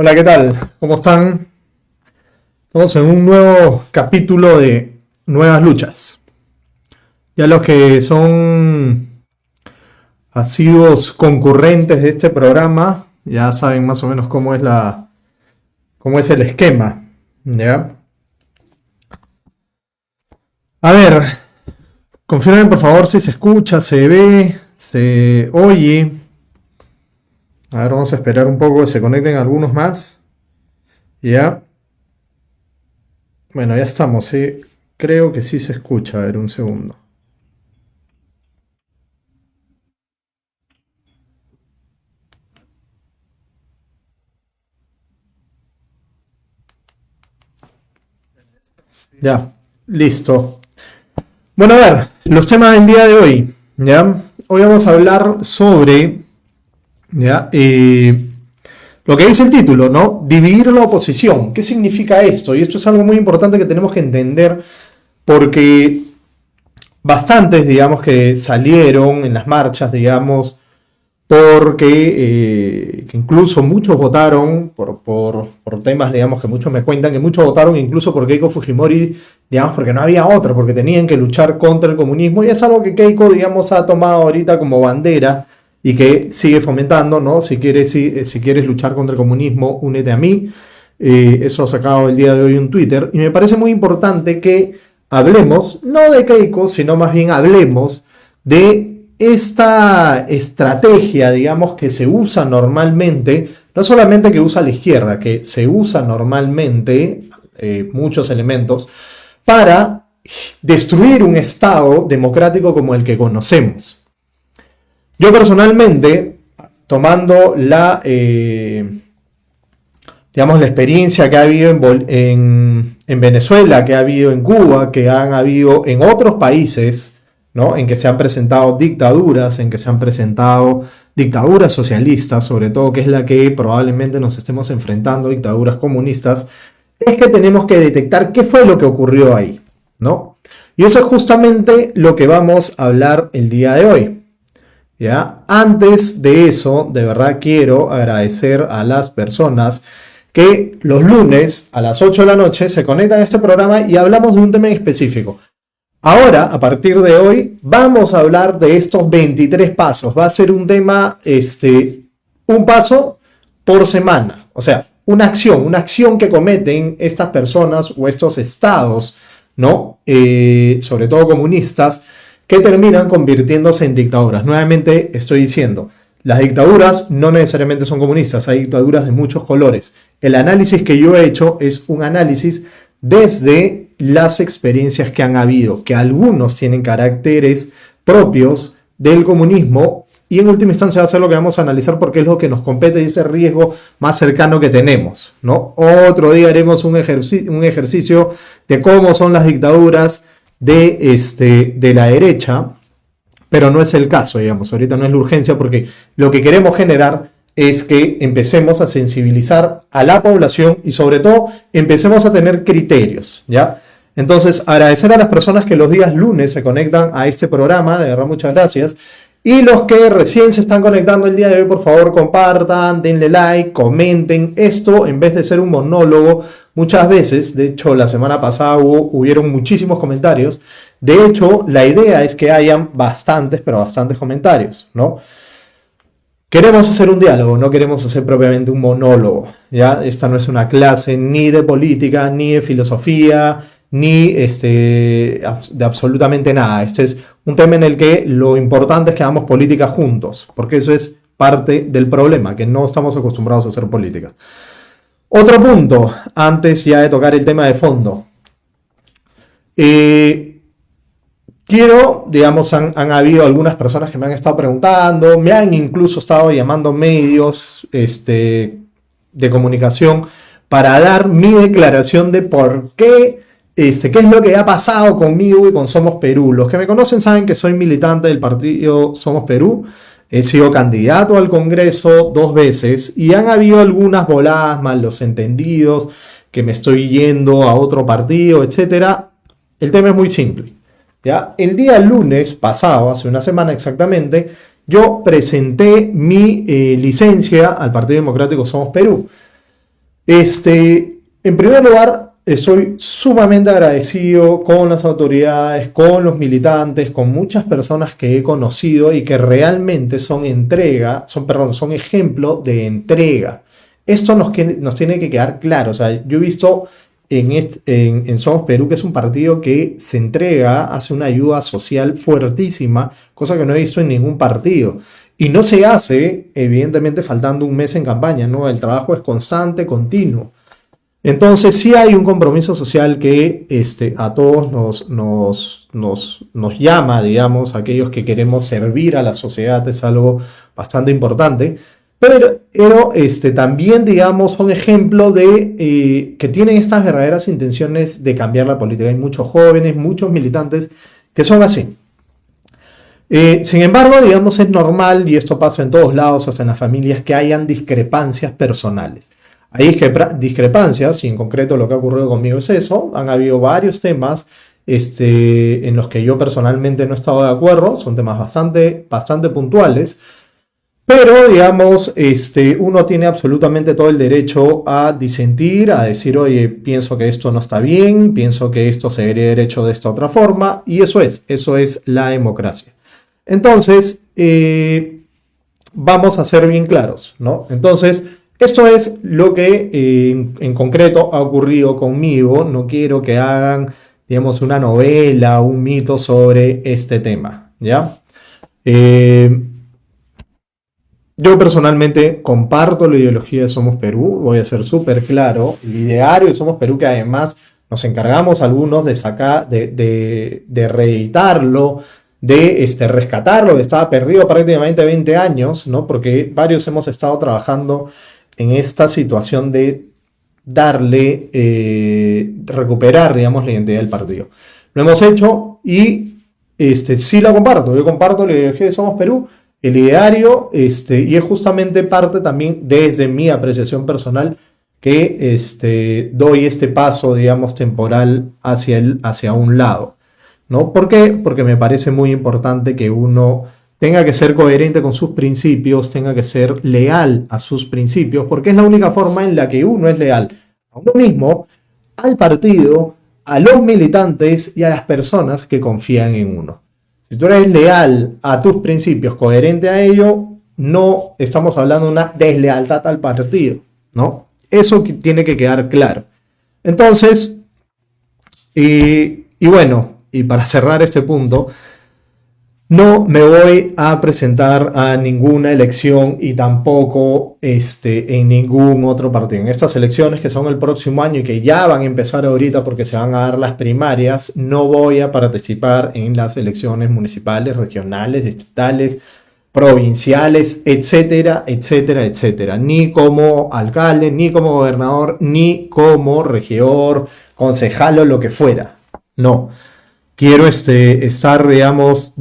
Hola, ¿qué tal? ¿Cómo están? Estamos en un nuevo capítulo de Nuevas Luchas. Ya los que son asiduos concurrentes de este programa ya saben más o menos cómo es el esquema. ¿Ya? A ver, confirmen por favor si se escucha, se ve, se oye. A ver, vamos a esperar un poco que se conecten algunos más. ¿Ya? Bueno, ya estamos, sí. Creo que sí se escucha. A ver, un segundo. Ya, listo. Bueno, a ver, los temas del día de hoy. ¿Ya? Hoy vamos a hablar sobre, ¿ya? Lo que dice el título, ¿no? Dividir la oposición. ¿Qué significa esto? Y esto es algo muy importante que tenemos que entender porque bastantes, digamos, que salieron en las marchas, digamos, porque que incluso muchos votaron por temas, digamos, que muchos me cuentan que muchos votaron incluso por Keiko Fujimori, digamos, porque no había otra, porque tenían que luchar contra el comunismo, y es algo que Keiko, digamos, ha tomado ahorita como bandera y que sigue fomentando, ¿no? Si quieres luchar contra el comunismo, únete a mí. Eso ha sacado el día de hoy en Twitter, y me parece muy importante que hablemos, no de Keiko, sino más bien hablemos de esta estrategia, digamos, que se usa normalmente, no solamente que usa la izquierda, que se usa normalmente, muchos elementos, para destruir un Estado democrático como el que conocemos. Yo personalmente, tomando digamos, la experiencia que ha habido en Venezuela, que ha habido en Cuba, que han habido en otros países, ¿no? En que se han presentado dictaduras, en que se han presentado dictaduras socialistas, sobre todo, que es la que probablemente nos estemos enfrentando, dictaduras comunistas, es que tenemos que detectar qué fue lo que ocurrió ahí, ¿no? Y eso es justamente lo que vamos a hablar el día de hoy, ¿ya? Antes de eso, de verdad quiero agradecer a las personas que los lunes a las 8 de la noche se conectan a este programa y hablamos de un tema en específico. Ahora, a partir de hoy, vamos a hablar de estos 23 pasos. Va a ser un tema, un paso por semana. O sea, una acción que cometen estas personas o estos estados, ¿no? Sobre todo comunistas, que terminan convirtiéndose en dictaduras. Nuevamente estoy diciendo, las dictaduras no necesariamente son comunistas, hay dictaduras de muchos colores. El análisis que yo he hecho es un análisis desde las experiencias que han habido, que algunos tienen caracteres propios del comunismo, y en última instancia va a ser lo que vamos a analizar porque es lo que nos compete y ese riesgo más cercano que tenemos, ¿no? Otro día haremos un ejercicio de cómo son las dictaduras de la derecha, pero no es el caso, digamos, ahorita no es la urgencia porque lo que queremos generar es que empecemos a sensibilizar a la población y sobre todo empecemos a tener criterios, ¿ya? Entonces, agradecer a las personas que los días lunes se conectan a este programa, de verdad muchas gracias. Y los que recién se están conectando el día de hoy, por favor compartan, denle like, comenten. Esto, en vez de ser un monólogo, muchas veces, de hecho la semana pasada hubieron muchísimos comentarios. De hecho, la idea es que hayan bastantes, pero bastantes comentarios, ¿no? Queremos hacer un diálogo, no queremos hacer propiamente un monólogo, ¿ya? Esta no es una clase ni de política, ni de filosofía, ni de absolutamente nada. Este es un tema en el que lo importante es que hagamos política juntos, porque eso es parte del problema, que no estamos acostumbrados a hacer política. Otro punto, antes ya de tocar el tema de fondo. Digamos, han habido algunas personas que me han estado preguntando, me han incluso estado llamando medios de comunicación para dar mi declaración de por qué, qué es lo que ha pasado conmigo y con Somos Perú. Los que me conocen saben que soy militante del partido Somos Perú, he sido candidato al Congreso 2 veces y han habido algunas voladas, malos entendidos, que me estoy yendo a otro partido, etc. El tema es muy simple. ¿Ya? El día lunes pasado, hace una semana exactamente, yo presenté mi licencia al Partido Democrático Somos Perú. En primer lugar, estoy sumamente agradecido con las autoridades, con los militantes, con muchas personas que he conocido y que realmente son son ejemplo de entrega. Esto nos tiene que quedar claro. O sea, yo he visto en Somos Perú, que es un partido que se entrega, hace una ayuda social fuertísima, cosa que no he visto en ningún partido. Y no se hace, evidentemente, faltando un mes en campaña, ¿no? El trabajo es constante, continuo. Entonces, sí hay un compromiso social que a todos nos llama, digamos, aquellos que queremos servir a la sociedad, es algo bastante importante. Pero también, digamos, son ejemplos de que tienen estas verdaderas intenciones de cambiar la política. Hay muchos jóvenes, muchos militantes que son así. Sin embargo, digamos, es normal, y esto pasa en todos lados, hasta en las familias, que hayan discrepancias personales. Hay discrepancias, y en concreto lo que ha ocurrido conmigo es eso. Han habido varios temas en los que yo personalmente no he estado de acuerdo, son temas bastante puntuales, pero digamos, uno tiene absolutamente todo el derecho a disentir, a decir, oye, pienso que esto no está bien, pienso que esto se debería haber hecho de esta otra forma, y eso es la democracia. Entonces, vamos a ser bien claros, ¿no? Entonces, esto es lo que en concreto ha ocurrido conmigo. No quiero que hagan, digamos, una novela, un mito sobre este tema, ¿ya? Yo personalmente comparto la ideología de Somos Perú, voy a ser súper claro. El ideario de Somos Perú, que además nos encargamos algunos de sacar, de reeditarlo, de rescatarlo, que estaba perdido prácticamente 20 años, ¿no? Porque varios hemos estado trabajando en esta situación de recuperar, digamos, la identidad del partido. Lo hemos hecho y sí la comparto. Yo comparto la ideología de Somos Perú, el ideario, y es justamente parte también desde mi apreciación personal que doy este paso, digamos, temporal hacia un lado, ¿no? ¿Por qué? Porque me parece muy importante que uno tenga que ser coherente con sus principios, tenga que ser leal a sus principios, porque es la única forma en la que uno es leal a uno mismo, al partido, a los militantes y a las personas que confían en uno. Si tú eres leal a tus principios, coherente a ello, no estamos hablando de una deslealtad al partido, ¿no? Eso tiene que quedar claro. Entonces, y bueno, y para cerrar este punto, no me voy a presentar a ninguna elección y tampoco en ningún otro partido. En estas elecciones que son el próximo año y que ya van a empezar ahorita porque se van a dar las primarias, no voy a participar en las elecciones municipales, regionales, estatales, provinciales, etcétera, etcétera, etcétera. Ni como alcalde, ni como gobernador, ni como regidor, concejal o lo que fuera. No. Quiero estar, digamos,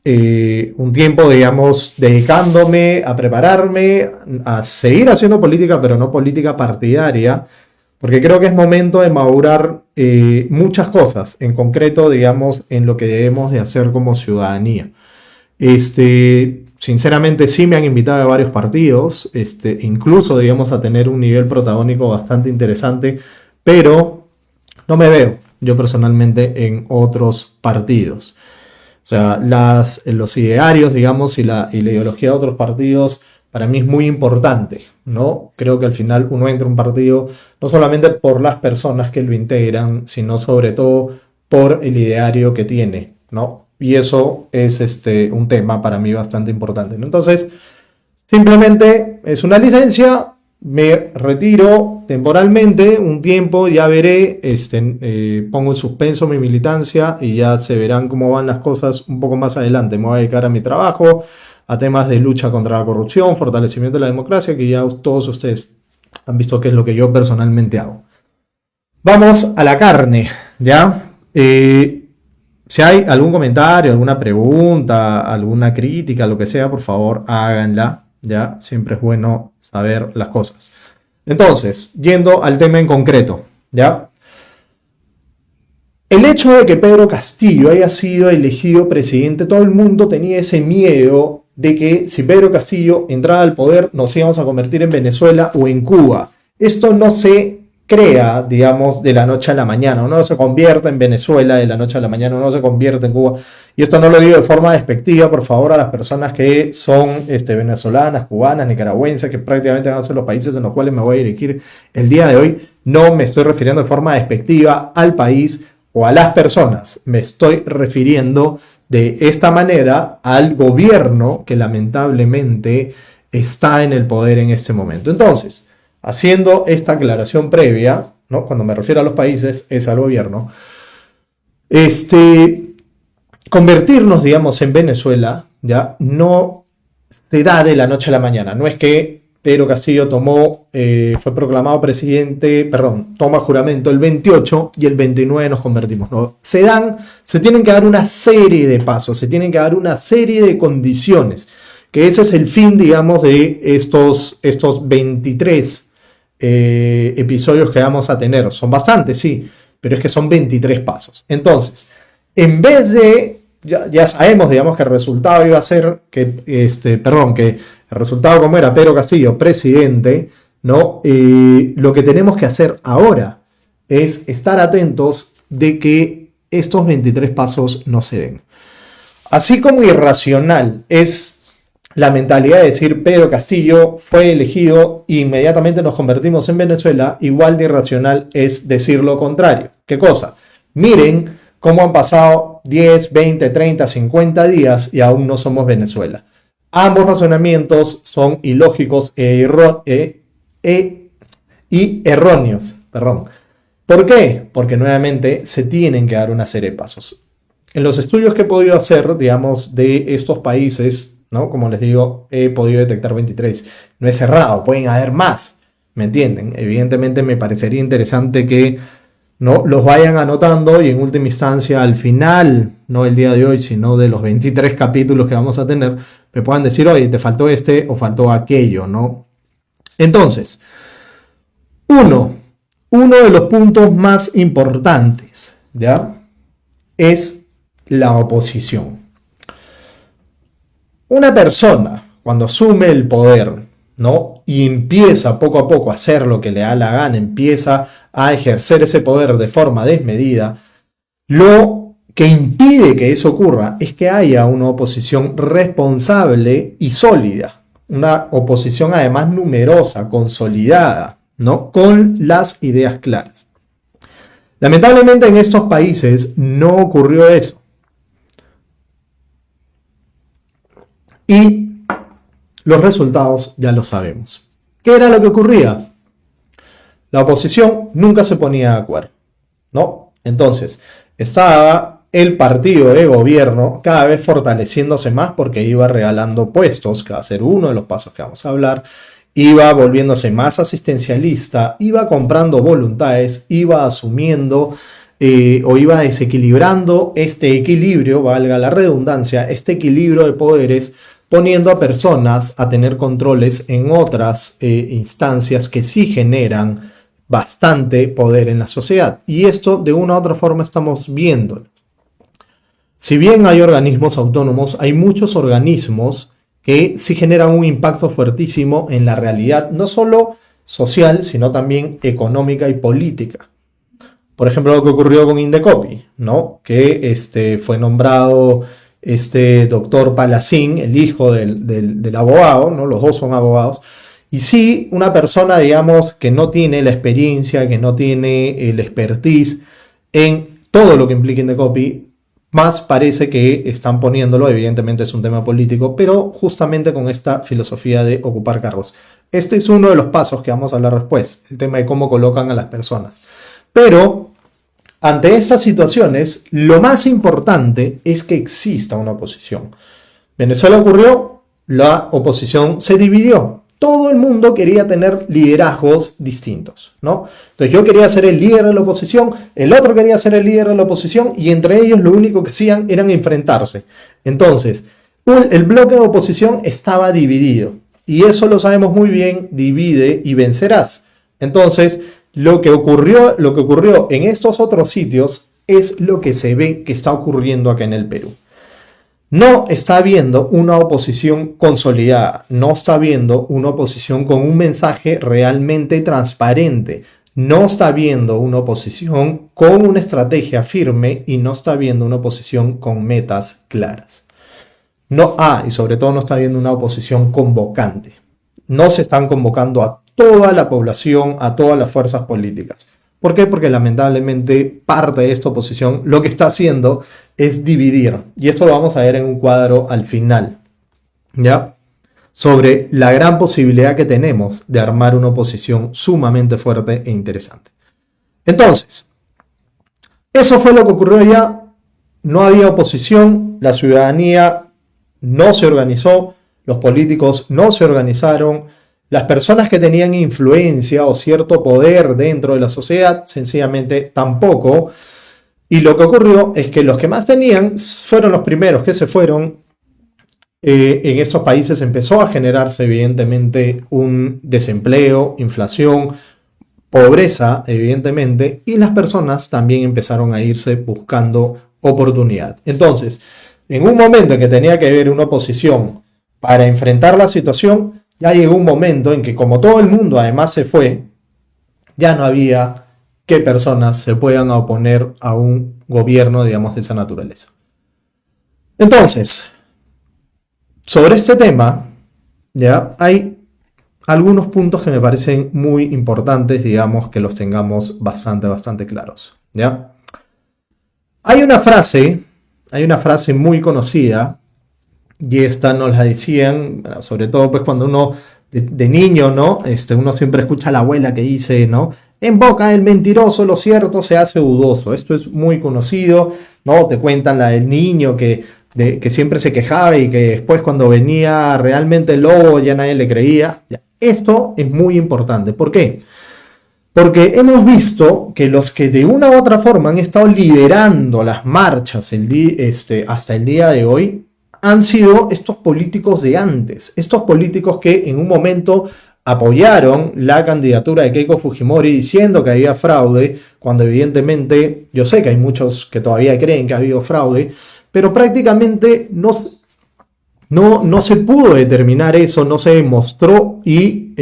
un tiempo, digamos, dedicándome a prepararme, a seguir haciendo política, pero no política partidaria, porque creo que es momento de madurar muchas cosas, en concreto, digamos, en lo que debemos de hacer como ciudadanía. Sinceramente sí me han invitado a varios partidos, incluso, digamos, a tener un nivel protagónico bastante interesante, pero no me veo yo personalmente en otros partidos. O sea, los idearios, digamos, y la ideología de otros partidos, para mí es muy importante, ¿no? Creo que al final uno entra a un partido no solamente por las personas que lo integran, sino sobre todo por el ideario que tiene, ¿no? Y eso es un tema para mí bastante importante, ¿no? Entonces, simplemente es una licencia, me retiro temporalmente un tiempo, ya veré, pongo en suspenso mi militancia y ya se verán cómo van las cosas un poco más adelante. Me voy a dedicar a mi trabajo, a temas de lucha contra la corrupción, fortalecimiento de la democracia, que ya todos ustedes han visto qué es lo que yo personalmente hago. Vamos a la carne, ¿ya? Si hay algún comentario, alguna pregunta, alguna crítica, lo que sea, por favor, háganla. Ya, siempre es bueno saber las cosas. Entonces, yendo al tema en concreto, ¿ya? El hecho de que Pedro Castillo haya sido elegido presidente, todo el mundo tenía ese miedo de que si Pedro Castillo entraba al poder nos íbamos a convertir en Venezuela o en Cuba. esto no se crea, digamos, de la noche a la mañana, no se convierte en Venezuela de la noche a la mañana, no se convierte en Cuba. Y esto no lo digo de forma despectiva, por favor, a las personas que son venezolanas, cubanas, nicaragüenses, que prácticamente van a ser los países en los cuales me voy a dirigir el día de hoy. No me estoy refiriendo de forma despectiva al país o a las personas. Me estoy refiriendo de esta manera al gobierno que lamentablemente está en el poder en este momento. Entonces, haciendo esta aclaración previa, ¿no? Cuando me refiero a los países, es al gobierno. Convertirnos, digamos, en Venezuela, ya no se da de la noche a la mañana. No es que Pedro Castillo fue proclamado presidente, toma juramento el 28 y el 29 nos convertimos. No, se tienen que dar una serie de pasos, se tienen que dar una serie de condiciones, que ese es el fin, digamos, de estos 23 episodios que vamos a tener. Son bastantes, sí, pero es que son 23 pasos. Entonces, en vez de, ya sabemos, digamos, que el resultado iba a ser que el resultado, como era Pedro Castillo presidente, ¿no? Lo que tenemos que hacer ahora es estar atentos de que estos 23 pasos no se den. Así como irracional es la mentalidad de decir Pedro Castillo fue elegido e inmediatamente nos convertimos en Venezuela, igual de irracional es decir lo contrario. ¿Qué cosa? Miren cómo han pasado 10, 20, 30, 50 días y aún no somos Venezuela. Ambos razonamientos son ilógicos y erróneos. ¿Por qué? Porque nuevamente se tienen que dar una serie de pasos. En los estudios que he podido hacer, digamos, de estos países, ¿no? Como les digo, he podido detectar 23. No es cerrado, pueden haber más, ¿me entienden? Evidentemente me parecería interesante que, ¿no?, los vayan anotando y en última instancia, al final, no el día de hoy, sino de los 23 capítulos que vamos a tener, me puedan decir, oye, te faltó este o faltó aquello, ¿no? Entonces, uno de los puntos más importantes, ¿ya?, es la oposición. Una persona, cuando asume el poder, ¿no?, y empieza poco a poco a hacer lo que le da la gana, empieza a ejercer ese poder de forma desmedida, lo que impide que eso ocurra es que haya una oposición responsable y sólida, una oposición además numerosa, consolidada, ¿no?, con las ideas claras. Lamentablemente en estos países no ocurrió eso. Y los resultados ya lo sabemos. ¿Qué era lo que ocurría? La oposición nunca se ponía de acuerdo, ¿no? Entonces, estaba el partido de gobierno cada vez fortaleciéndose más porque iba regalando puestos, que va a ser uno de los pasos que vamos a hablar, iba volviéndose más asistencialista, iba comprando voluntades, iba asumiendo o iba desequilibrando este equilibrio, valga la redundancia, este equilibrio de poderes, poniendo a personas a tener controles en otras instancias que sí generan bastante poder en la sociedad. Y esto de una u otra forma estamos viendo. Si bien hay organismos autónomos, hay muchos organismos que sí generan un impacto fuertísimo en la realidad, no solo social, sino también económica y política. Por ejemplo, lo que ocurrió con Indecopi, ¿no?, que fue nombrado doctor Palacín, el hijo del abogado, ¿no?, los dos son abogados, y sí, una persona, digamos, que no tiene la experiencia, que no tiene el expertise en todo lo que implica Indecopi, más parece que están poniéndolo, evidentemente es un tema político, pero justamente con esta filosofía de ocupar cargos. Este es uno de los pasos que vamos a hablar después, el tema de cómo colocan a las personas. Pero ante estas situaciones, lo más importante es que exista una oposición. Venezuela ocurrió, la oposición se dividió. Todo el mundo quería tener liderazgos distintos, ¿no? Entonces yo quería ser el líder de la oposición, el otro quería ser el líder de la oposición y entre ellos lo único que hacían eran enfrentarse. Entonces, el bloque de oposición estaba dividido y eso lo sabemos muy bien, divide y vencerás. Entonces, lo que ocurrió en estos otros sitios es lo que se ve que está ocurriendo acá en el Perú. No está habiendo una oposición consolidada, no está habiendo una oposición con un mensaje realmente transparente, no está habiendo una oposición con una estrategia firme y no está habiendo una oposición con metas claras. No, y sobre todo no está habiendo una oposición convocante. No se están convocando a toda la población, a todas las fuerzas políticas. ¿Por qué? Porque lamentablemente parte de esta oposición lo que está haciendo es dividir. Y esto lo vamos a ver en un cuadro al final, ¿ya? Sobre la gran posibilidad que tenemos de armar una oposición sumamente fuerte e interesante. Entonces, eso fue lo que ocurrió ya. No había oposición, la ciudadanía no se organizó, los políticos no se organizaron, las personas que tenían influencia o cierto poder dentro de la sociedad sencillamente tampoco. Y lo que ocurrió es que los que más tenían fueron los primeros que se fueron. En estos países empezó a generarse evidentemente un desempleo, inflación, pobreza evidentemente, y las personas también empezaron a irse buscando oportunidad. Entonces, en un momento en que tenía que haber una oposición para enfrentar la situación, ya llegó un momento en que como todo el mundo además se fue, ya no había que personas se puedan oponer a un gobierno, digamos, de esa naturaleza. Entonces, sobre este tema, ya hay algunos puntos que me parecen muy importantes, digamos, que los tengamos bastante claros, ¿ya? Hay una frase muy conocida, y esta nos la decían, sobre todo pues cuando uno de niño, ¿no? Uno siempre escucha a la abuela que dice, ¿no? En boca del mentiroso lo cierto se hace dudoso. Esto es muy conocido, ¿no? Te cuentan la del niño que siempre se quejaba y que después cuando venía realmente el lobo ya nadie le creía. Esto es muy importante. ¿Por qué? Porque hemos visto que los que de una u otra forma han estado liderando las marchas hasta el día de hoy han sido estos políticos de antes, estos políticos que en un momento apoyaron la candidatura de Keiko Fujimori diciendo que había fraude, cuando evidentemente yo sé que hay muchos que todavía creen que ha habido fraude, pero prácticamente no se pudo determinar eso, no se demostró y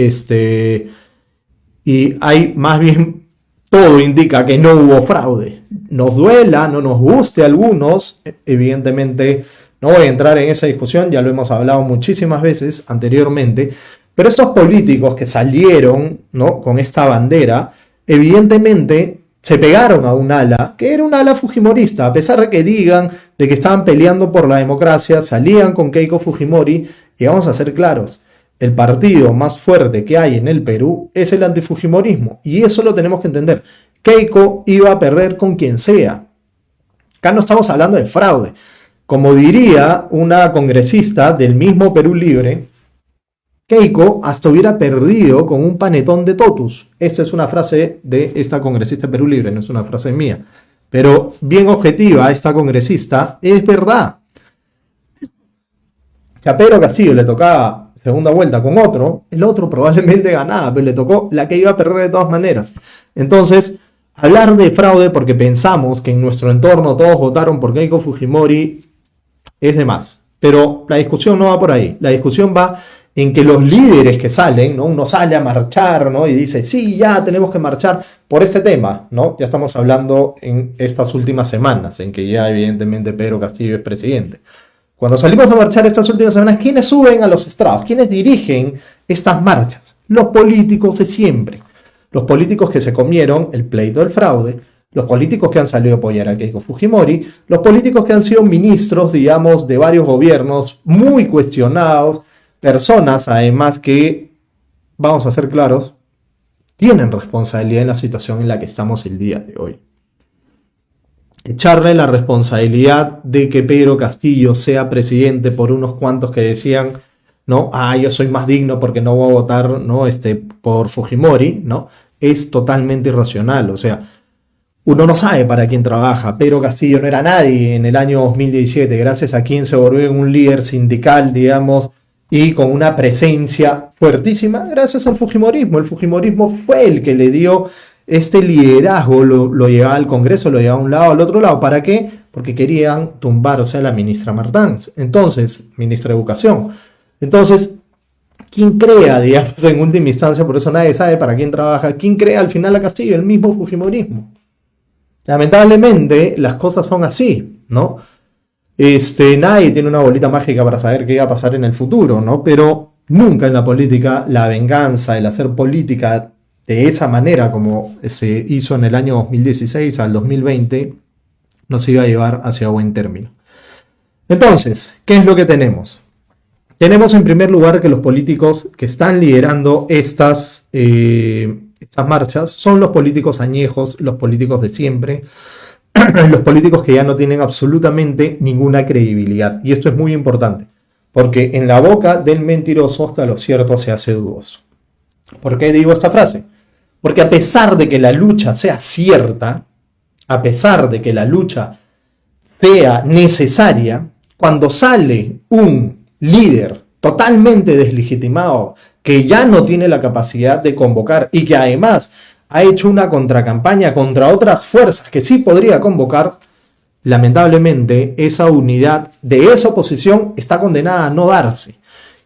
hay más bien, todo indica que no hubo fraude. Nos duela, no nos guste a algunos, evidentemente no voy a entrar en esa discusión, ya lo hemos hablado muchísimas veces anteriormente, pero estos políticos que salieron, ¿no?, con esta bandera, evidentemente se pegaron a un ala, que era un ala fujimorista, a pesar de que digan de que estaban peleando por la democracia, salían con Keiko Fujimori, y vamos a ser claros, el partido más fuerte que hay en el Perú es el antifujimorismo, y eso lo tenemos que entender. Keiko iba a perder con quien sea. Acá no estamos hablando de fraude. Como diría una congresista del mismo Perú Libre, Keiko hasta hubiera perdido con un panetón de totus. Esta es una frase de esta congresista de Perú Libre, no es una frase mía. Pero bien objetiva esta congresista, es verdad. Que a Pedro Castillo le tocaba segunda vuelta con otro, el otro probablemente ganaba, pero le tocó la que iba a perder de todas maneras. Entonces, hablar de fraude porque pensamos que en nuestro entorno todos votaron por Keiko Fujimori es de más. Pero la discusión no va por ahí. La discusión va en que los líderes que salen, ¿no? Uno sale a marchar, ¿no?, y dice, sí, ya tenemos que marchar por este tema, ¿no? Ya estamos hablando en estas últimas semanas, en que ya evidentemente Pedro Castillo es presidente. Cuando salimos a marchar estas últimas semanas, ¿quiénes suben a los estrados? ¿Quiénes dirigen estas marchas? Los políticos de siempre. Los políticos que se comieron el pleito del fraude, los políticos que han salido a apoyar a Keiko Fujimori, los políticos que han sido ministros, digamos, de varios gobiernos muy cuestionados, personas además que, vamos a ser claros, tienen responsabilidad en la situación en la que estamos el día de hoy. Echarle la responsabilidad de que Pedro Castillo sea presidente por unos cuantos que decían, ¿no?, yo soy más digno porque no voy a votar, ¿no?, por Fujimori, ¿no?, es totalmente irracional. O sea, uno no sabe para quién trabaja. Pedro Castillo no era nadie en el año 2017, gracias a quien se volvió un líder sindical, digamos, y con una presencia fuertísima, gracias al Fujimorismo. El Fujimorismo fue el que le dio este liderazgo lo llevaba al Congreso, lo llevaba a un lado, al otro lado. ¿Para qué? Porque querían tumbarse a la ministra Martán, entonces, ministra de Educación. Entonces, ¿quién crea, digamos, en última instancia? Por eso nadie sabe para quién trabaja. ¿Quién crea al final a Castillo? El mismo fujimorismo. Lamentablemente, las cosas son así, ¿no? Nadie tiene una bolita mágica para saber qué va a pasar en el futuro, ¿no? Pero nunca en la política la venganza, el hacer política de esa manera como se hizo en el año 2016 al 2020, nos iba a llevar hacia buen término. Entonces, ¿qué es lo que tenemos? Tenemos en primer lugar que los políticos que están liderando estas marchas son los políticos añejos, los políticos de siempre, los políticos que ya no tienen absolutamente ninguna credibilidad. Y esto es muy importante, porque en la boca del mentiroso hasta lo cierto se hace dudoso. ¿Por qué digo esta frase? Porque a pesar de que la lucha sea cierta, a pesar de que la lucha sea necesaria, cuando sale un líder totalmente deslegitimado, que ya no tiene la capacidad de convocar y que además ha hecho una contracampaña contra otras fuerzas que sí podría convocar, lamentablemente esa unidad de esa oposición está condenada a no darse.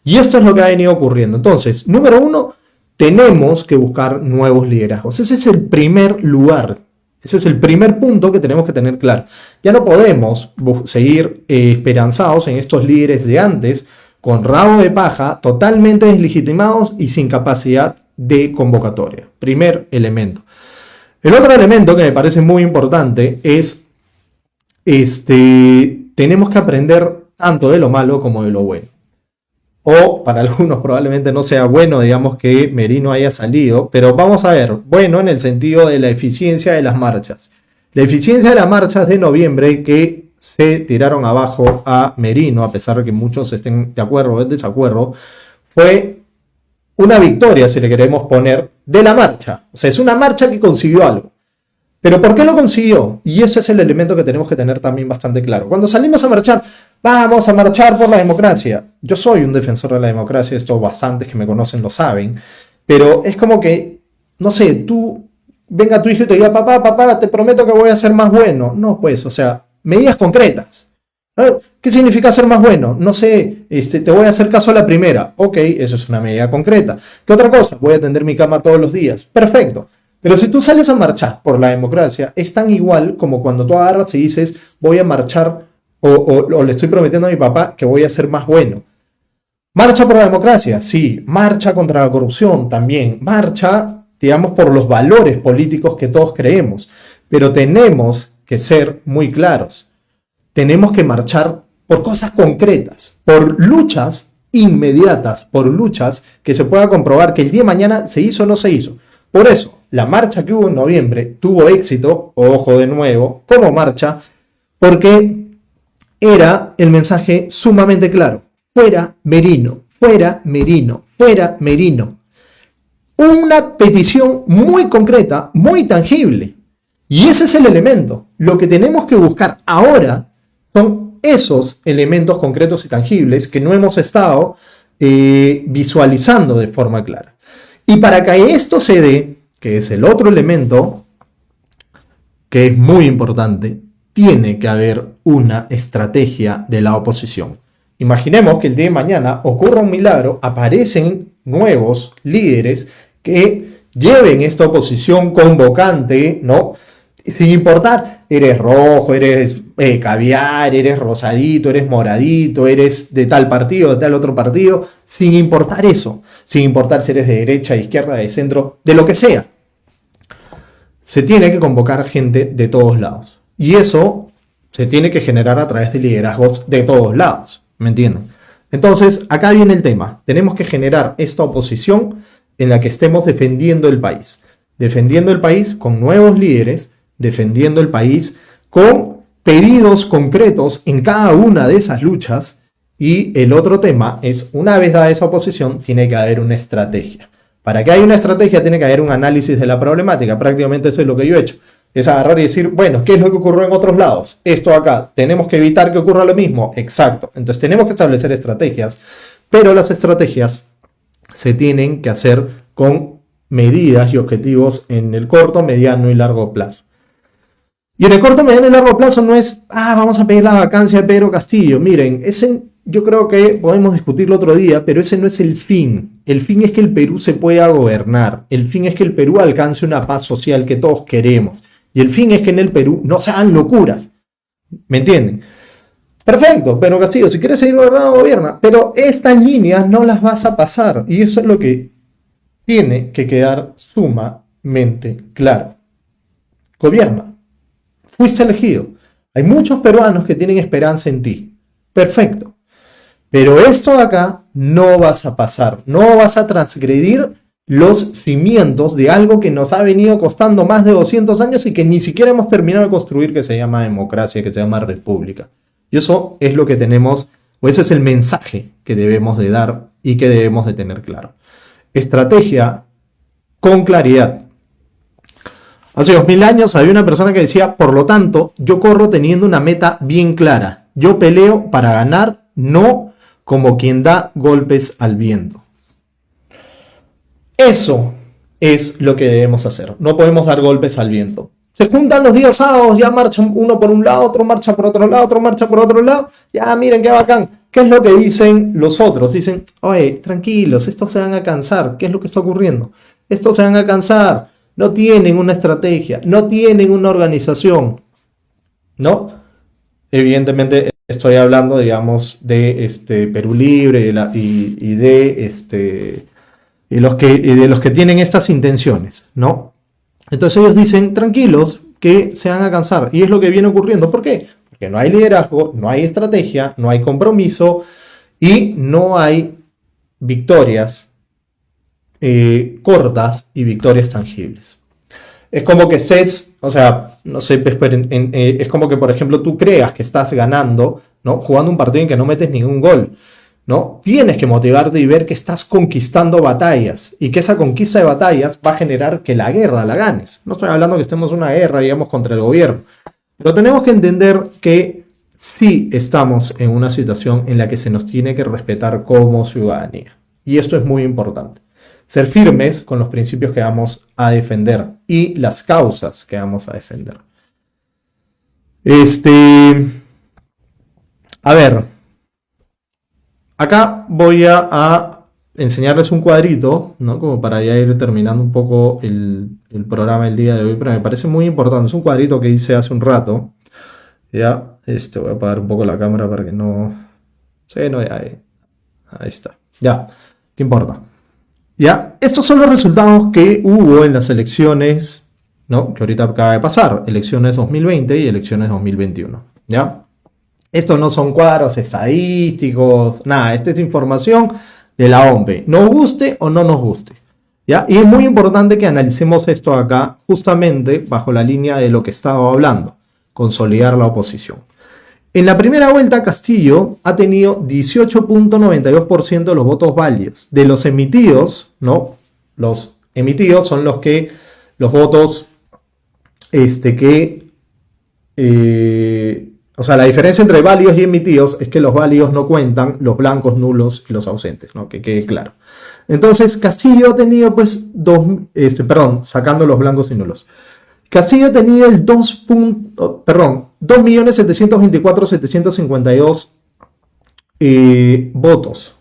Y esto es lo que ha venido ocurriendo. Entonces, número uno, tenemos que buscar nuevos liderazgos. Ese es el primer lugar. Ese es el primer punto que tenemos que tener claro. Ya no podemos seguir esperanzados en estos líderes de antes, con rabo de paja, totalmente deslegitimados y sin capacidad de convocatoria. Primer elemento. El otro elemento que me parece muy importante es, tenemos que aprender tanto de lo malo como de lo bueno. O para algunos probablemente no sea bueno, digamos, que Merino haya salido, pero vamos a ver, bueno en el sentido de la eficiencia de las marchas. La eficiencia de las marchas de noviembre que se tiraron abajo a Merino, a pesar de que muchos estén de acuerdo o en desacuerdo, fue una victoria, si le queremos poner, de la marcha. O sea, es una marcha que consiguió algo. ¿Pero por qué lo consiguió? Y ese es el elemento que tenemos que tener también bastante claro. Cuando salimos a marchar, vamos a marchar por la democracia. Yo soy un defensor de la democracia, esto bastantes que me conocen lo saben, pero es como que, no sé, venga tu hijo y te diga, papá, te prometo que voy a ser más bueno. No, pues, o sea, medidas concretas. ¿Qué significa ser más bueno? No sé, te voy a hacer caso a la primera. Ok, eso es una medida concreta. ¿Qué otra cosa? Voy a atender mi cama todos los días. Perfecto. Pero si tú sales a marchar por la democracia, es tan igual como cuando tú agarras y dices, voy a marchar o le estoy prometiendo a mi papá que voy a ser más bueno. Marcha por la democracia, sí. Marcha contra la corrupción también. Marcha, digamos, por los valores políticos que todos creemos. Pero tenemos que ser muy claros. Tenemos que marchar por cosas concretas, por luchas inmediatas, por luchas que se pueda comprobar que el día de mañana se hizo o no se hizo. Por eso, la marcha que hubo en noviembre tuvo éxito, ojo de nuevo, como marcha, porque era el mensaje sumamente claro. Fuera Merino, fuera Merino, fuera Merino. Una petición muy concreta, muy tangible. Y ese es el elemento. Lo que tenemos que buscar ahora son esos elementos concretos y tangibles que no hemos estado visualizando de forma clara. Y para que esto se dé, que es el otro elemento que es muy importante, tiene que haber una estrategia de la oposición. Imaginemos que el día de mañana ocurra un milagro, aparecen nuevos líderes que lleven esta oposición convocante, ¿no? Sin importar, eres rojo, eres caviar, eres rosadito, eres moradito, eres de tal partido, de tal otro partido, sin importar eso, sin importar si eres de derecha, de izquierda, de centro, de lo que sea. Se tiene que convocar gente de todos lados. Y eso se tiene que generar a través de liderazgos de todos lados, ¿me entienden? Entonces, acá viene el tema. Tenemos que generar esta oposición en la que estemos defendiendo el país. Defendiendo el país con nuevos líderes, defendiendo el país con pedidos concretos en cada una de esas luchas. Y el otro tema es, una vez dada esa oposición, tiene que haber una estrategia. Para que haya una estrategia tiene que haber un análisis de la problemática. Prácticamente eso es lo que yo he hecho. Es agarrar y decir, bueno, ¿qué es lo que ocurrió en otros lados? Esto acá, ¿tenemos que evitar que ocurra lo mismo? Exacto. Entonces tenemos que establecer estrategias, pero las estrategias se tienen que hacer con medidas y objetivos en el corto, mediano y largo plazo. Y en el corto, mediano y largo plazo no es, vamos a pedir la vacancia de Pedro Castillo. Miren, ese yo creo que podemos discutirlo otro día, pero ese no es el fin. El fin es que el Perú se pueda gobernar. El fin es que el Perú alcance una paz social que todos queremos. Y el fin es que en el Perú no se hagan locuras. ¿Me entienden? Perfecto, Pedro Castillo, si quieres seguir gobernando, gobierna. Pero estas líneas no las vas a pasar. Y eso es lo que tiene que quedar sumamente claro. Gobierna. Fuiste elegido. Hay muchos peruanos que tienen esperanza en ti. Perfecto. Pero esto de acá no vas a pasar. No vas a transgredir los cimientos de algo que nos ha venido costando más de 200 años y que ni siquiera hemos terminado de construir, que se llama democracia, que se llama república. Y eso es lo que tenemos, o ese es el mensaje que debemos de dar y que debemos de tener claro. Estrategia con claridad. Hace 2000 años había una persona que decía, por lo tanto, yo corro teniendo una meta bien clara. Yo peleo para ganar, no como quien da golpes al viento. Eso es lo que debemos hacer. No podemos dar golpes al viento. Se juntan los días sábados, ya marchan uno por un lado, otro marcha por otro lado, otro marcha por otro lado. Ya miren qué bacán. ¿Qué es lo que dicen los otros? Dicen, oye, tranquilos, estos se van a cansar. ¿Qué es lo que está ocurriendo? Estos se van a cansar. No tienen una estrategia, no tienen una organización, ¿no? Evidentemente estoy hablando, digamos, de Perú Libre y de los que tienen estas intenciones, ¿no? Entonces ellos dicen, tranquilos, que se van a cansar. Y es lo que viene ocurriendo. ¿Por qué? Porque no hay liderazgo, no hay estrategia, no hay compromiso y no hay victorias cortas y victorias tangibles. Es como que o sea, no sé, es como que, por ejemplo, tú creas que estás ganando, ¿no? Jugando un partido en que no metes ningún gol, ¿no? Tienes que motivarte y ver que estás conquistando batallas y que esa conquista de batallas va a generar que la guerra la ganes. No estoy hablando que estemos en una guerra, digamos, contra el gobierno, pero tenemos que entender que sí estamos en una situación en la que se nos tiene que respetar como ciudadanía. Y esto es muy importante. Ser firmes con los principios que vamos a defender y las causas que vamos a defender. A ver, acá voy a enseñarles un cuadrito, ¿no? Como para ya ir terminando un poco el programa del día de hoy, pero me parece muy importante. Es un cuadrito que hice hace un rato. Ya, voy a apagar un poco la cámara para que no... Sí, no, ya, ahí está. Ya, ¿qué importa? Ya, estos son los resultados que hubo en las elecciones, ¿no? Que ahorita acaba de pasar, elecciones 2020 y elecciones 2021, ¿ya? Estos no son cuadros estadísticos, nada, esta es información de la OMPE, nos guste o no nos guste, ¿ya? Y es muy importante que analicemos esto acá, justamente bajo la línea de lo que estaba hablando, consolidar la oposición. En la primera vuelta, Castillo ha tenido 18.92% de los votos válidos. De los emitidos, ¿no? Los emitidos son los votos o sea, la diferencia entre válidos y emitidos es que los válidos no cuentan, los blancos, nulos y los ausentes, ¿no? Que quede claro. Entonces, Castillo ha tenido, pues, sacando los blancos y nulos. Castillo ha tenido el 2.724.752 votos,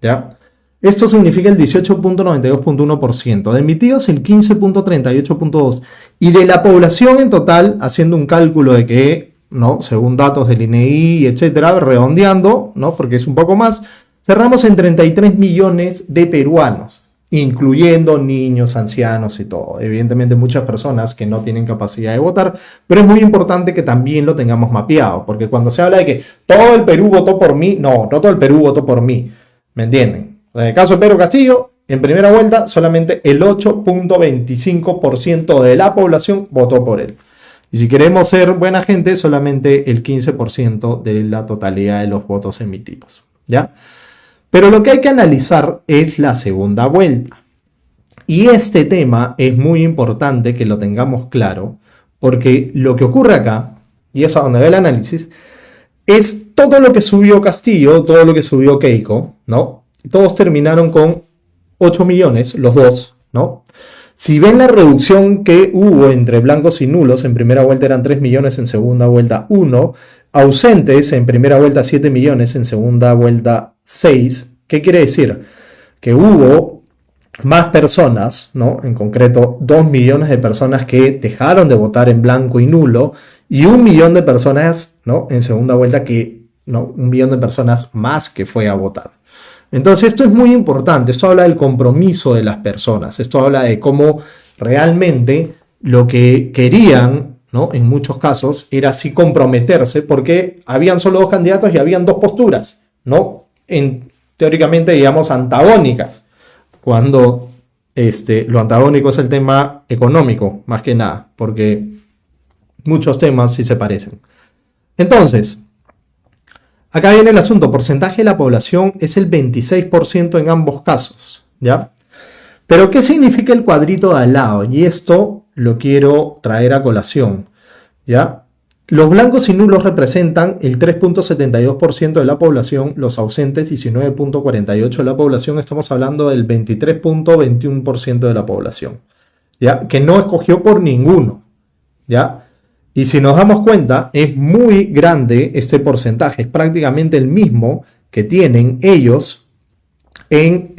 ¿ya? Esto significa el 18.92.1%, de emitidos el 15.38.2%, y de la población en total, haciendo un cálculo de que, ¿no? Según datos del INEI, etcétera, redondeando, ¿no? Porque es un poco más, cerramos en 33 millones de peruanos, incluyendo niños, ancianos y todo. Evidentemente muchas personas que no tienen capacidad de votar, pero es muy importante que también lo tengamos mapeado, porque cuando se habla de que todo el Perú votó por mí, no todo el Perú votó por mí, ¿me entienden? En el caso de Pedro Castillo, en primera vuelta, solamente el 8.25% de la población votó por él. Y si queremos ser buena gente, solamente el 15% de la totalidad de los votos emitidos, ¿ya? Pero lo que hay que analizar es la segunda vuelta. Y este tema es muy importante que lo tengamos claro, porque lo que ocurre acá, y es a donde va el análisis, es todo lo que subió Castillo, todo lo que subió Keiko, ¿no? Todos terminaron con 8 millones, los dos, ¿no? Si ven la reducción que hubo entre blancos y nulos, en primera vuelta eran 3 millones, en segunda vuelta 1, ausentes en primera vuelta 7 millones, en segunda vuelta 6, ¿qué quiere decir? Que hubo más personas, ¿no? En concreto 2 millones de personas que dejaron de votar en blanco y nulo, y 1 millón de personas, ¿no? En segunda vuelta que, ¿no? 1 millón de personas más que fue a votar. Entonces esto es muy importante, esto habla del compromiso de las personas, esto habla de cómo realmente lo que querían, ¿no? En muchos casos era así comprometerse, porque habían solo 2 candidatos y habían 2 posturas, ¿no? Teóricamente, digamos, antagónicas, cuando lo antagónico es el tema económico, más que nada, porque muchos temas sí se parecen. Entonces, acá viene el asunto, porcentaje de la población es el 26% en ambos casos, ¿ya? Pero ¿qué significa el cuadrito de al lado? Y esto lo quiero traer a colación, ¿ya? Los blancos y nulos representan el 3.72% de la población, los ausentes 19.48% de la población, estamos hablando del 23.21% de la población, ¿ya? Que no escogió por ninguno, ¿ya? Y si nos damos cuenta, es muy grande este porcentaje, es prácticamente el mismo que tienen ellos en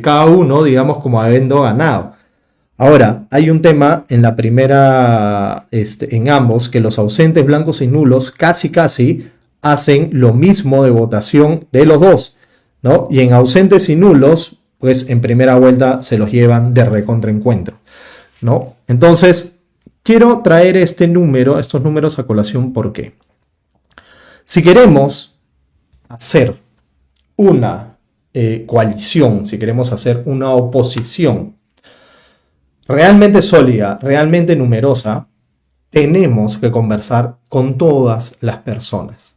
cada uno, digamos, como habiendo ganado. Ahora, hay un tema en la primera, en ambos, que los ausentes blancos y nulos casi hacen lo mismo de votación de los dos, ¿no? Y en ausentes y nulos, pues en primera vuelta se los llevan de recontraencuentro, ¿no? Entonces, quiero traer estos números a colación porque si queremos hacer una coalición, si queremos hacer una oposición realmente sólida, realmente numerosa, tenemos que conversar con todas las personas.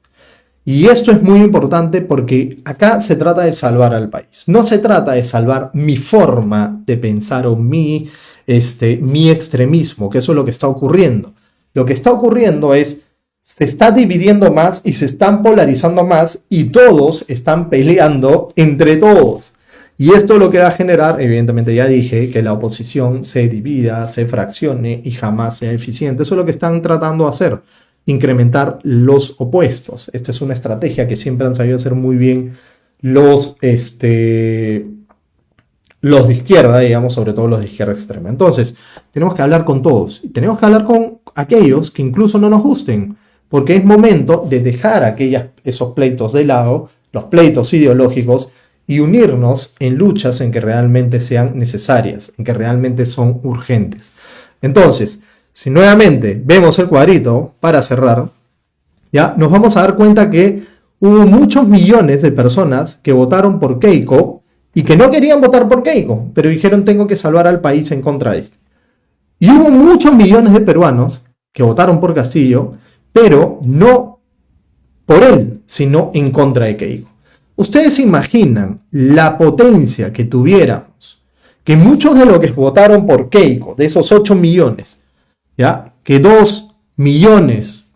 Y esto es muy importante porque acá se trata de salvar al país. No se trata de salvar mi forma de pensar o mi extremismo, que eso es lo que está ocurriendo. Lo que está ocurriendo es, se está dividiendo más y se están polarizando más y todos están peleando entre todos. Y esto lo que va a generar, evidentemente ya dije, que la oposición se divida, se fraccione y jamás sea eficiente. Eso es lo que están tratando de hacer, incrementar los opuestos. Esta es una estrategia que siempre han sabido hacer muy bien los de izquierda, digamos, sobre todo los de izquierda extrema. Entonces, tenemos que hablar con todos. Y tenemos que hablar con aquellos que incluso no nos gusten, porque es momento de dejar esos pleitos de lado, los pleitos ideológicos, y unirnos en luchas en que realmente sean necesarias, en que realmente son urgentes. Entonces, si nuevamente vemos el cuadrito para cerrar, ya nos vamos a dar cuenta que hubo muchos millones de personas que votaron por Keiko y que no querían votar por Keiko, pero dijeron tengo que salvar al país en contra de esto. Y hubo muchos millones de peruanos que votaron por Castillo, pero no por él, sino en contra de Keiko. ¿Ustedes se imaginan la potencia que tuviéramos? Que muchos de los que votaron por Keiko, de esos 8 millones, ¿ya? Que 2 millones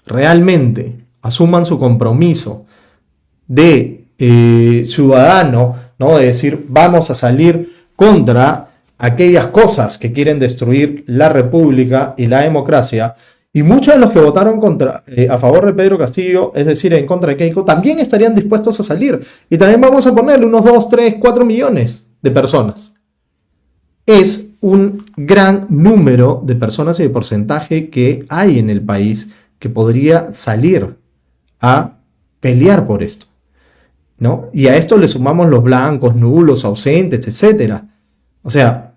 realmente asuman su compromiso de ciudadano, ¿no? De decir, vamos a salir contra aquellas cosas que quieren destruir la república y la democracia. Y muchos de los que votaron a favor de Pedro Castillo, es decir, en contra de Keiko, también estarían dispuestos a salir. Y también vamos a ponerle unos 2, 3, 4 millones de personas. Es un gran número de personas y de porcentaje que hay en el país que podría salir a pelear por esto, ¿no? Y a esto le sumamos los blancos, nulos, ausentes, etc. O sea,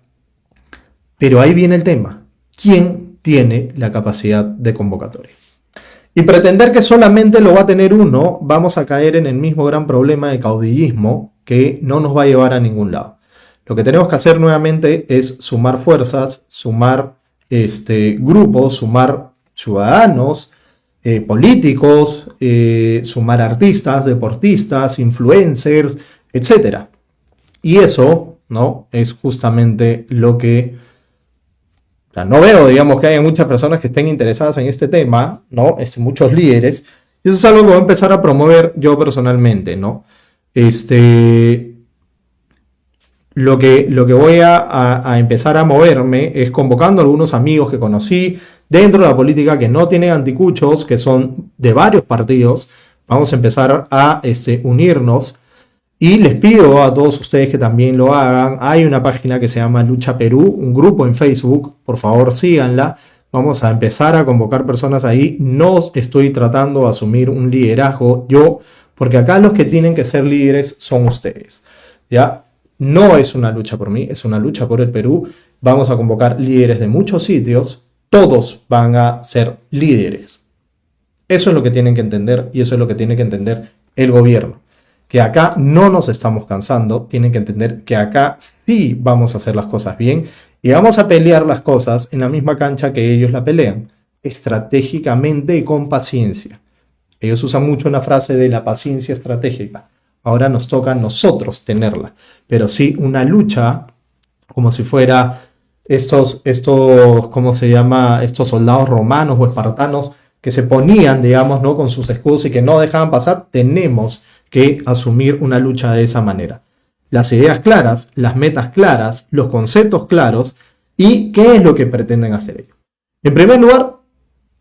pero ahí viene el tema. ¿Quién tiene la capacidad de convocatoria? Y pretender que solamente lo va a tener uno, vamos a caer en el mismo gran problema de caudillismo que no nos va a llevar a ningún lado. Lo que tenemos que hacer nuevamente es sumar fuerzas, sumar grupos, sumar ciudadanos, políticos, sumar artistas, deportistas, influencers, etc. Y eso, ¿no? Es justamente lo que... O sea, no veo, digamos, que haya muchas personas que estén interesadas en este tema, ¿no? Muchos líderes. Y eso es algo que voy a empezar a promover yo personalmente, ¿no? lo que voy a empezar a moverme es convocando a algunos amigos que conocí dentro de la política que no tienen anticuchos, que son de varios partidos. Vamos a empezar a unirnos y les pido a todos ustedes que también lo hagan. Hay una página que se llama Lucha Perú, un grupo en Facebook, por favor síganla. Vamos a empezar a convocar personas ahí. No estoy tratando de asumir un liderazgo yo, porque acá los que tienen que ser líderes son ustedes, ¿ya? No es una lucha por mí, es una lucha por el Perú. Vamos a convocar líderes de muchos sitios. Todos van a ser líderes. Eso es lo que tienen que entender y eso es lo que tiene que entender el gobierno. Que acá no nos estamos cansando, tienen que entender que acá sí vamos a hacer las cosas bien y vamos a pelear las cosas en la misma cancha que ellos la pelean, estratégicamente y con paciencia. Ellos usan mucho una frase de la paciencia estratégica. Ahora nos toca a nosotros tenerla, pero sí una lucha como si fuera ¿cómo se llama? Estos soldados romanos o espartanos que se ponían, digamos, ¿no? Con sus escudos y que no dejaban pasar. Tenemos que asumir una lucha de esa manera. Las ideas claras, las metas claras, los conceptos claros y qué es lo que pretenden hacer ellos. En primer lugar,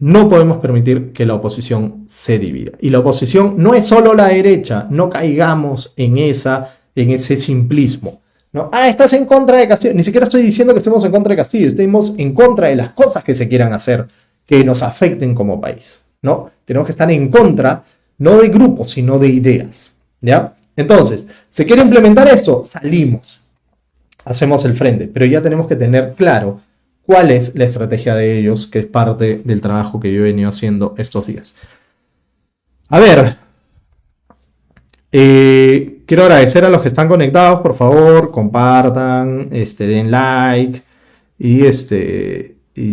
no podemos permitir que la oposición se divida. Y la oposición no es solo la derecha, no caigamos en ese simplismo. ¿No? Estás en contra de Castillo. Ni siquiera estoy diciendo que estemos en contra de Castillo, estamos en contra de las cosas que se quieran hacer que nos afecten como país, ¿no? Tenemos que estar en contra, no de grupos, sino de ideas, ¿ya? Entonces, ¿se quiere implementar esto? Salimos, hacemos el frente, pero ya tenemos que tener claro cuál es la estrategia de ellos, que es parte del trabajo que yo he venido haciendo estos días. A ver, quiero agradecer a los que están conectados, por favor, compartan, den like y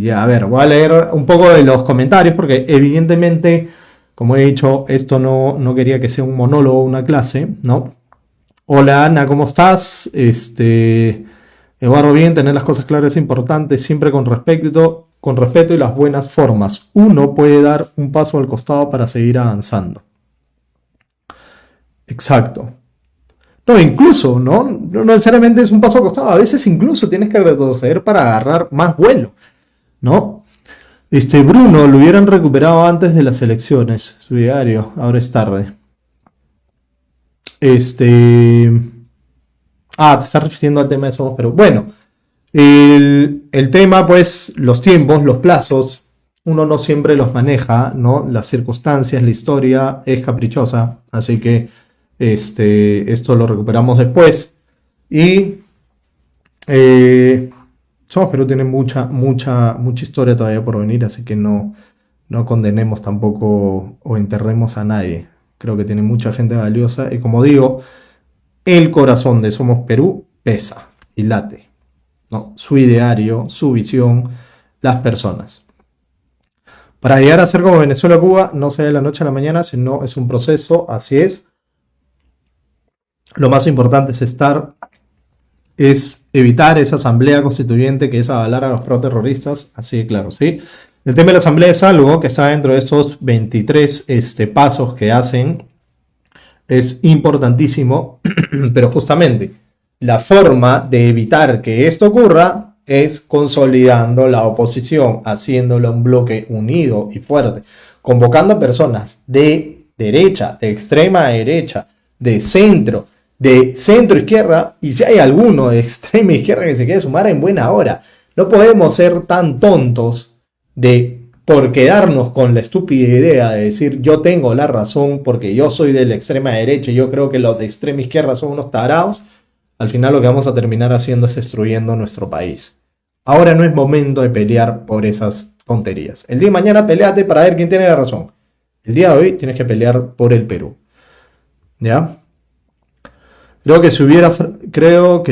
ya, a ver, voy a leer un poco de los comentarios porque evidentemente, como he dicho, esto no quería que sea un monólogo, una clase, ¿no? Hola Ana, ¿cómo estás? Eduardo, bien, tener las cosas claras es importante, siempre con respeto y las buenas formas. Uno puede dar un paso al costado para seguir avanzando. Exacto. No, incluso, no necesariamente es un paso al costado, a veces incluso tienes que retroceder para agarrar más vuelo, ¿no? Bruno lo hubieran recuperado antes de las elecciones, su diario, ahora es tarde. Te estás refiriendo al tema de Somos Perú. Bueno, el tema, pues, los tiempos, los plazos, uno no siempre los maneja, ¿no? Las circunstancias, la historia es caprichosa, así que esto lo recuperamos después. Y Somos Perú tiene mucha historia todavía por venir, así que no condenemos tampoco o enterremos a nadie. Creo que tiene mucha gente valiosa y, como digo, el corazón de Somos Perú pesa y late, ¿no? Su ideario, su visión, las personas. Para llegar a ser como Venezuela o Cuba no se da de la noche a la mañana, sino es un proceso, así es. Lo más importante es evitar esa asamblea constituyente que es avalar a los pro-terroristas, así de claro, ¿sí? El tema de la asamblea es algo que está dentro de estos 23 pasos que hacen, es importantísimo, pero justamente la forma de evitar que esto ocurra es consolidando la oposición, haciéndolo un bloque unido y fuerte, convocando personas de derecha, de extrema derecha, de centro izquierda, y si hay alguno de extrema izquierda que se quiere sumar, en buena hora. No podemos ser tan tontos por quedarnos con la estúpida idea de decir yo tengo la razón porque yo soy de la extrema derecha y yo creo que los de extrema izquierda son unos tarados. Al final lo que vamos a terminar haciendo es destruyendo nuestro país. Ahora no es momento de pelear por esas tonterías. El día de mañana peleate para ver quién tiene la razón. El día de hoy tienes que pelear por el Perú. ¿Ya? Creo que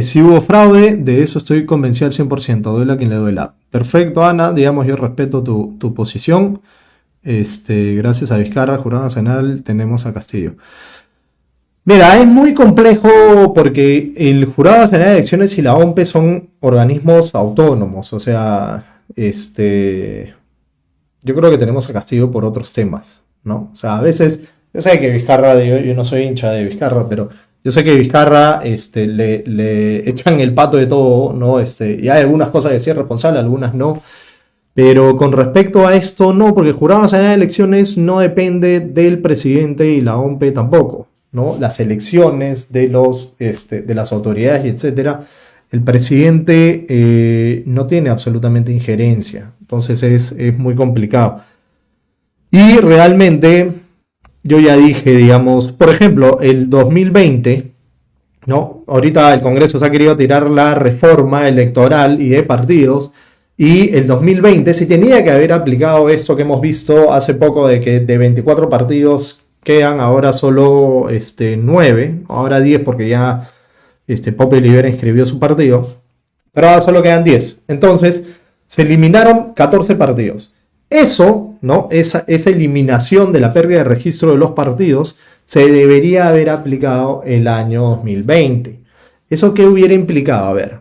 si hubo fraude, de eso estoy convencido al 100%, duela a quien le duela. Perfecto, Ana, digamos, yo respeto tu posición. Gracias a Vizcarra, Jurado Nacional, tenemos a Castillo. Mira, es muy complejo porque el Jurado Nacional de Elecciones y la OMPE son organismos autónomos, o sea, yo creo que tenemos a Castillo por otros temas, ¿no? O sea, a veces, yo sé que Vizcarra, yo no soy hincha de Vizcarra, pero Yo sé que Vizcarra le echan el pato de todo, ¿no? Y hay algunas cosas que sí es responsable, algunas no. Pero con respecto a esto, no, porque el Jurado Nacional de Elecciones no depende del presidente y la OMP tampoco, ¿no? Las elecciones de las autoridades y etcétera, el presidente no tiene absolutamente injerencia. Entonces es muy complicado. Y realmente, yo ya dije, digamos, por ejemplo, el 2020, ¿no? Ahorita el Congreso se ha querido tirar la reforma electoral y de partidos. Y el 2020 se tenía que haber aplicado esto que hemos visto hace poco de que de 24 partidos quedan ahora solo 9, ahora 10 porque ya Pope Libera inscribió su partido, pero ahora solo quedan 10. Entonces se eliminaron 14 partidos. Eso, ¿no? Esa eliminación de la pérdida de registro de los partidos se debería haber aplicado el año 2020. ¿Eso qué hubiera implicado? A ver,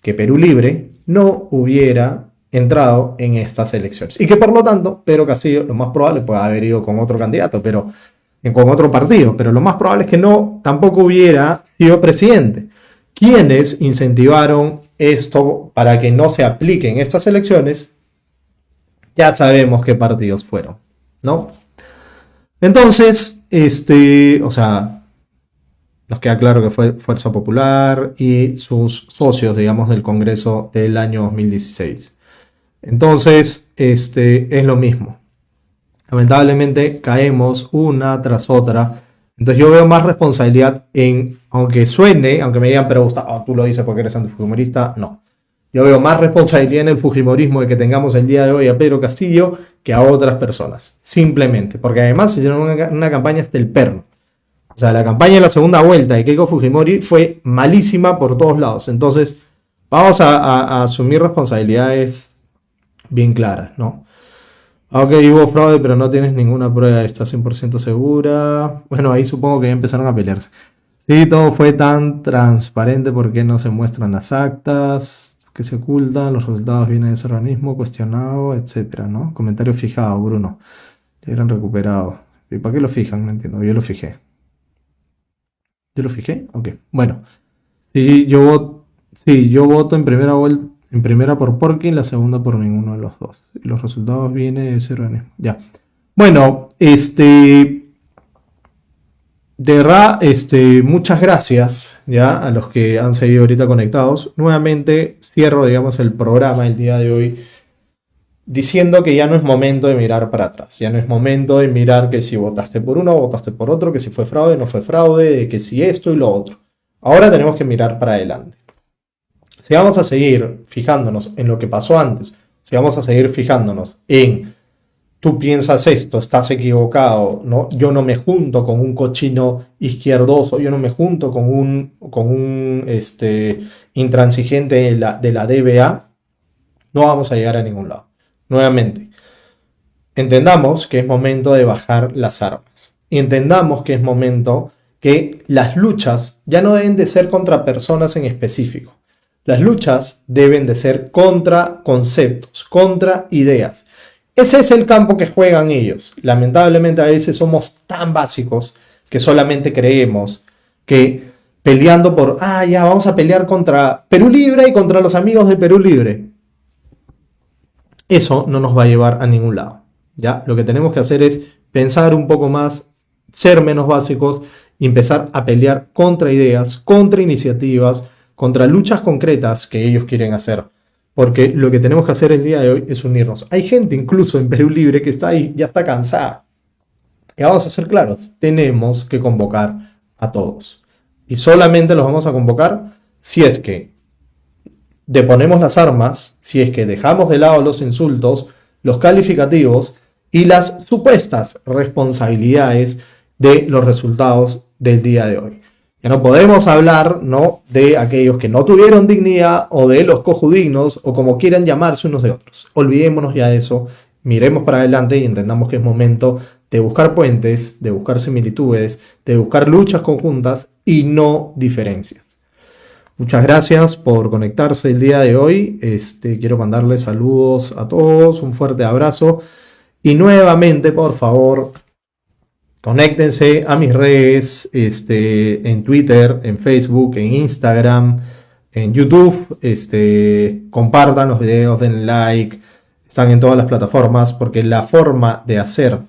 que Perú Libre no hubiera entrado en estas elecciones. Y que por lo tanto Pedro Castillo, lo más probable, puede haber ido con otro candidato, pero con otro partido, pero lo más probable es que no, tampoco hubiera sido presidente. ¿Quiénes incentivaron esto para que no se apliquen estas elecciones? Ya sabemos qué partidos fueron, ¿no? Entonces, o sea, nos queda claro que fue Fuerza Popular y sus socios, digamos, del Congreso del año 2016. Entonces, es lo mismo. Lamentablemente caemos una tras otra. Entonces yo veo más responsabilidad en, aunque suene, aunque me digan, pero Gustavo, tú lo dices porque eres antifujimorista, no. Yo veo más responsabilidad en el fujimorismo de que tengamos el día de hoy a Pedro Castillo que a otras personas. Simplemente. Porque además se hicieron una campaña hasta el perno. O sea, la campaña de la segunda vuelta de Keiko Fujimori fue malísima por todos lados. Entonces, vamos a asumir responsabilidades bien claras, ¿no? Ok, hubo fraude, pero no tienes ninguna prueba, ¿estás 100% segura? Bueno, ahí supongo que ya empezaron a pelearse. Sí, todo fue tan transparente, ¿por qué no se muestran las actas? ¿Qué se ocultan? Los resultados vienen de ese organismo, cuestionado, etcétera, ¿no? Comentario fijado, Bruno. Ya eran recuperados. ¿Y para qué lo fijan? No entiendo, yo lo fijé. ¿Yo lo fijé? Ok. Bueno. Sí, yo voto en primera vuelta, en primera por Porky, la segunda por ninguno de los dos. Y los resultados vienen de ese organismo. Ya. Bueno, de verdad, muchas gracias ya a los que han seguido ahorita conectados. Nuevamente cierro, digamos, el programa el día de hoy diciendo que ya no es momento de mirar para atrás, ya no es momento de mirar que si votaste por uno o votaste por otro, que si fue fraude, no fue fraude, de que si esto y lo otro. Ahora tenemos que mirar para adelante. Si vamos a seguir fijándonos en lo que pasó antes, si vamos a seguir fijándonos en tú piensas esto, estás equivocado, ¿no? Yo no me junto con un cochino izquierdoso, yo no me junto con un intransigente de la DBA, no vamos a llegar a ningún lado. Nuevamente, entendamos que es momento de bajar las armas. Y entendamos que es momento que las luchas ya no deben de ser contra personas en específico. Las luchas deben de ser contra conceptos, contra ideas. Ese es el campo que juegan ellos. Lamentablemente a veces somos tan básicos que solamente creemos que peleando por, ya vamos a pelear contra Perú Libre y contra los amigos de Perú Libre. Eso no nos va a llevar a ningún lado. ¿Ya? Lo que tenemos que hacer es pensar un poco más, ser menos básicos y empezar a pelear contra ideas, contra iniciativas, contra luchas concretas que ellos quieren hacer. Porque lo que tenemos que hacer el día de hoy es unirnos. Hay gente incluso en Perú Libre que está ahí, ya está cansada. Y vamos a ser claros, tenemos que convocar a todos. Y solamente los vamos a convocar si es que deponemos las armas, si es que dejamos de lado los insultos, los calificativos y las supuestas responsabilidades de los resultados del día de hoy. Ya no podemos hablar, ¿no?, de aquellos que no tuvieron dignidad o de los cojudignos o como quieran llamarse unos de otros. Olvidémonos ya de eso, miremos para adelante y entendamos que es momento de buscar puentes, de buscar similitudes, de buscar luchas conjuntas y no diferencias. Muchas gracias por conectarse el día de hoy. Quiero mandarles saludos a todos, un fuerte abrazo y nuevamente, por favor, Conéctense a mis redes, en Twitter, en Facebook, en Instagram, en YouTube. Compartan los videos, den like, están en todas las plataformas, porque la forma de hacer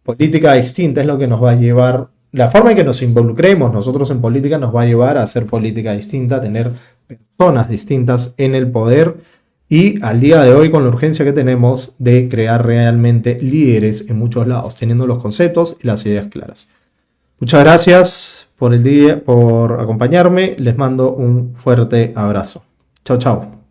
política distinta es lo que nos va a llevar, la forma en que nos involucremos nosotros en política nos va a llevar a hacer política distinta, a tener personas distintas en el poder y al día de hoy con la urgencia que tenemos de crear realmente líderes en muchos lados, teniendo los conceptos y las ideas claras. Muchas gracias por acompañarme, les mando un fuerte abrazo. Chao, chao.